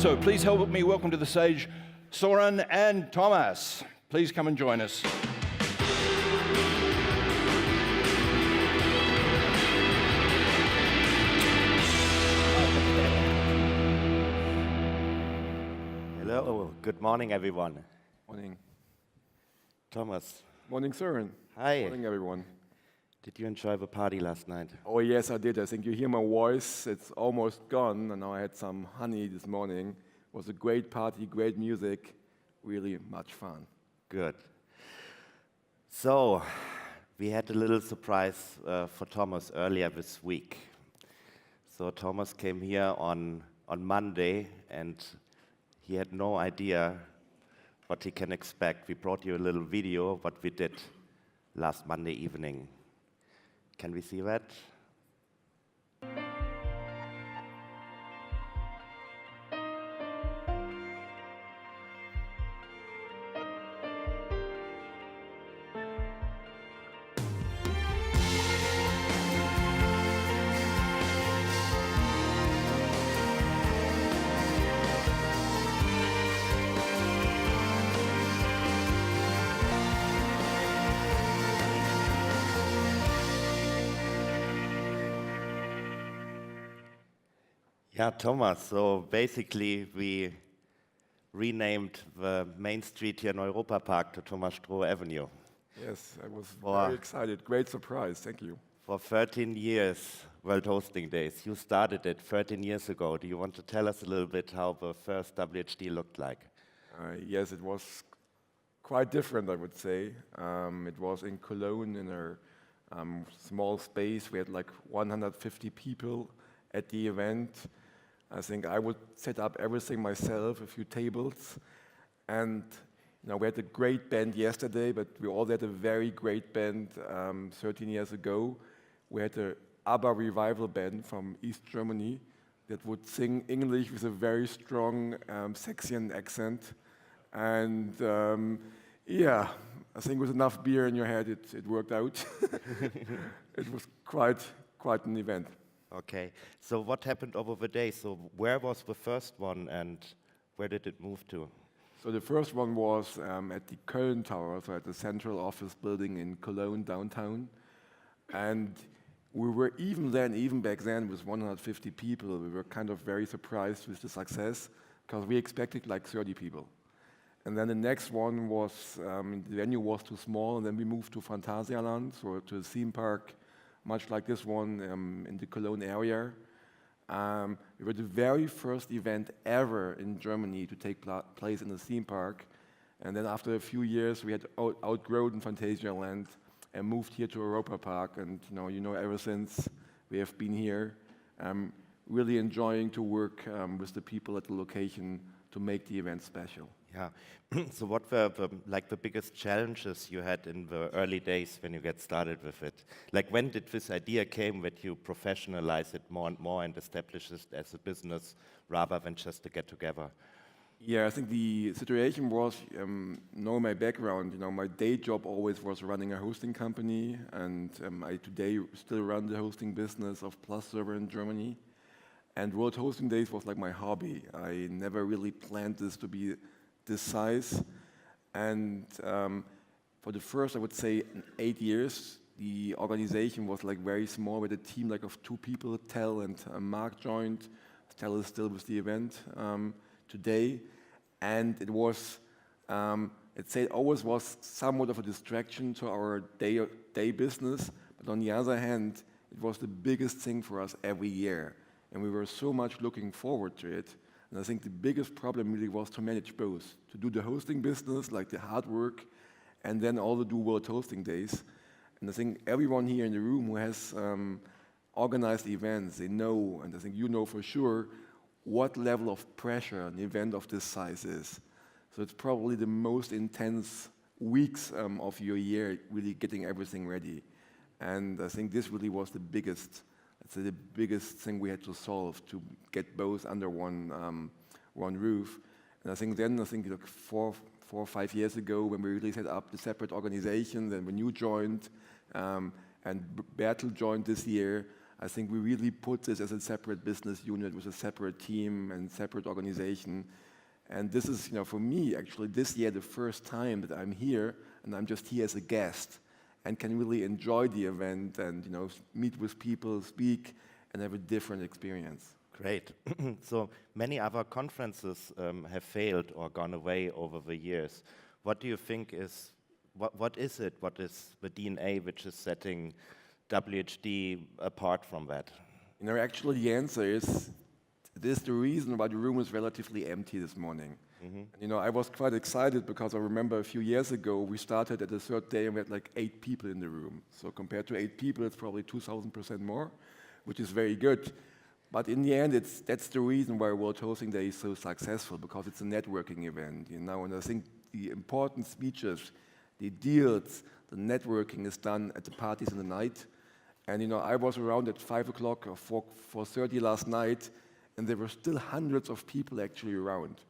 So please help me welcome to the stage Soeren and Thomas. Please come and join us. Hello, good morning, everyone. Morning. Thomas, Morning, Soeren. hi. Morning, everyone. Did you enjoy the party last night? Oh, yes, I did. I think you hear my voice. It's almost gone. And now I had some honey this morning. It was a great party, great music, really much fun. Good. So, we had a little surprise for Thomas earlier this week. So Thomas came here on Monday, and he had no idea what he can expect. We brought you a little video, what we did last Monday evening. Can we see that? Yeah, Thomas, so basically we renamed the main street here in Europa Park to Thomas Strohe Avenue. Yes, I was Wow. very excited. Great surprise. Thank you. For 13 years, World Hosting Days. You started it 13 years ago. Do you want to tell us a little bit how the first WHD looked like? Yes, it was quite different, I would say. It was in Cologne in a small space. We had like 150 people at the event. I think I would set up everything myself, a few tables. And we had a great band yesterday, but we all had a very great band 13 years ago. We had a ABBA revival band from East Germany that would sing English with a very strong Saxion accent. And yeah, I think with enough beer in your head, it worked out. It was quite an event. Okay, so what happened over the day? So where was the first one and where did it move to? So the first one was at the Köln Tower, so at the central office building in Cologne downtown. And we were even back then with 150 people, we were kind of very surprised with the success because we expected like 30 people. And then the next one was, the venue was too small, and then we moved to Phantasialand, so to a theme park, much like this one in the Cologne area. We were the very first event ever in Germany to take place in a theme park. And then after a few years, we had outgrown Phantasialand and moved here to Europa Park. And ever since we have been here, really enjoying to work with the people at the location to make the event special. Yeah, so what were the biggest challenges you had in the early days when you get started with it? Like when did this idea came that you professionalize it more and more and establish it as a business rather than just a get-together? Yeah, I think the situation was, knowing my background, my day job always was running a hosting company, and I today still run the hosting business of Plus Server in Germany. And World Hosting Days was like my hobby. I never really planned this to be this size. And for the first, I would say, 8 years, the organization was like very small with a team like of 2 people. Tel and Mark joined. Tel is still with the event today. And it was, it always was somewhat of a distraction to our day business. But on the other hand, it was the biggest thing for us every year. And we were so much looking forward to it. And I think the biggest problem really was to manage both, to do the hosting business, like the hard work, and then also do World Hosting Days. And I think everyone here in the room who has organized events, they know, and I think you know for sure, what level of pressure an event of this size is. So it's probably the most intense weeks of your year, really getting everything ready. And I think this really was the biggest thing we had to solve to get both under one roof. And I think like 4 or 5 years ago, when we really set up the separate organizations, and when you joined and Bertel joined this year, I think we really put this as a separate business unit with a separate team and separate organization. And this is, for me, actually, this year, the first time that I'm here, and I'm just here as a guest, and can really enjoy the event and, meet with people, speak, and have a different experience. Great. So many other conferences have failed or gone away over the years. What do you think is, what is it, what is the DNA which is setting WHD apart from that? Actually, the answer is, this is the reason why the room is relatively empty this morning. Mm-hmm. I was quite excited because I remember a few years ago, we started at the third day and we had like 8 people in the room. So compared to 8 people, it's probably 2,000% more, which is very good. But in the end, that's the reason why World Hosting Day is so successful, because it's a networking event, and I think the important speeches, the deals, the networking is done at the parties in the night. And I was around at 5 o'clock or 4:30 last night, and there were still hundreds of people actually around.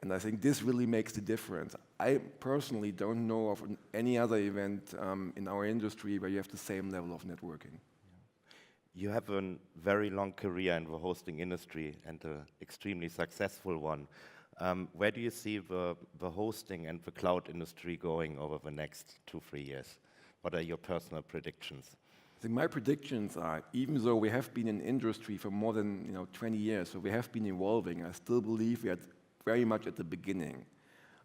And I think this really makes the difference. I personally don't know of any other event in our industry where you have the same level of networking. You have a very long career in the hosting industry and an extremely successful one. Where do you see the hosting and the cloud industry going over the next 2-3 years? What are your personal predictions? I think my predictions are, even though we have been in industry for more than 20 years, so we have been evolving, I still believe we are very much at the beginning.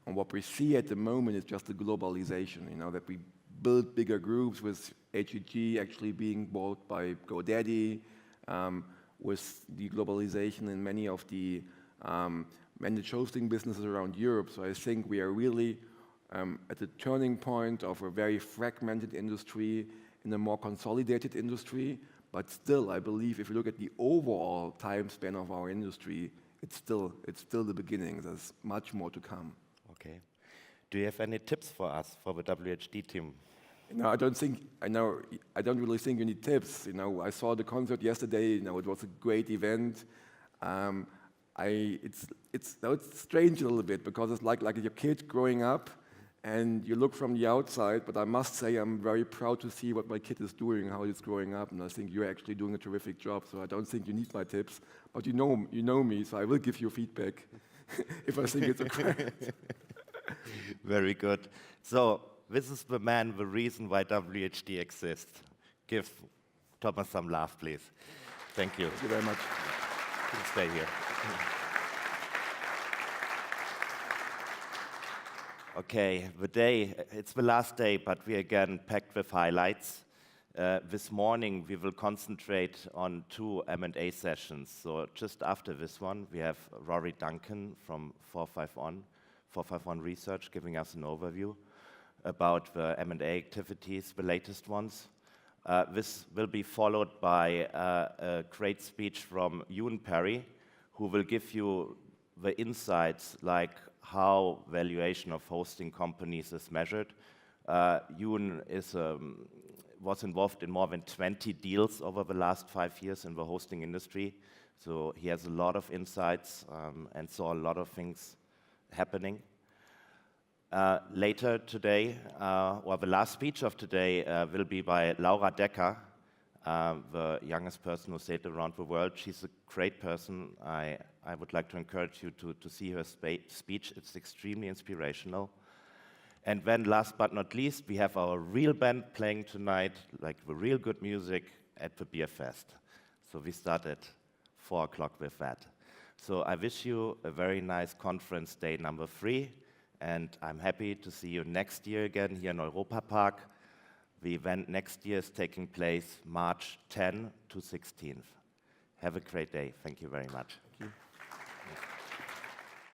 And what we see at the moment is just the globalization, that we build bigger groups, with HEG actually being bought by GoDaddy, with the globalization in many of the managed hosting businesses around Europe. So I think we are really at the turning point of a very fragmented industry in a more consolidated industry. But still, I believe if you look at the overall time span of our industry, it's still the beginning. There's much more to come. Okay. Do you have any tips for us, for the WHD team? I don't really think you need tips. I saw the concert yesterday. It was a great event. It's strange a little bit, because it's like your kid growing up, and you look from the outside. But I must say, I'm very proud to see what my kid is doing, how he's growing up, and I think you're actually doing a terrific job. So I don't think you need my tips, but you know me, so I will give you feedback if I think it's okay. Very good. So this is the man, the reason why WHD exists. Give Thomas some love, please. Thank you. Thank you very much. Please stay here. Okay, it's the last day, but we again packed with highlights. This morning, we will concentrate on 2 M&A sessions. So just after this one, we have Rory Duncan from 451 Research giving us an overview about the M&A activities, the latest ones. This will be followed by a great speech from Ewan Perry, who will give you the insights like how valuation of hosting companies is measured. Ewan was involved in more than 20 deals over the last 5 years in the hosting industry. So he has a lot of insights and saw a lot of things happening. Later today, or the last speech of today, will be by Laura Decker, the youngest person who sailed around the world. She's a great person. I would like to encourage you to see her speech. It's extremely inspirational. And then last but not least, we have our real band playing tonight, like the real good music at the Beer Fest. So we start at 4 o'clock with that. So I wish you a very nice conference day number 3. And I'm happy to see you next year again here in Europa Park. The event next year is taking place March 10 to 16th. Have a great day. Thank you very much.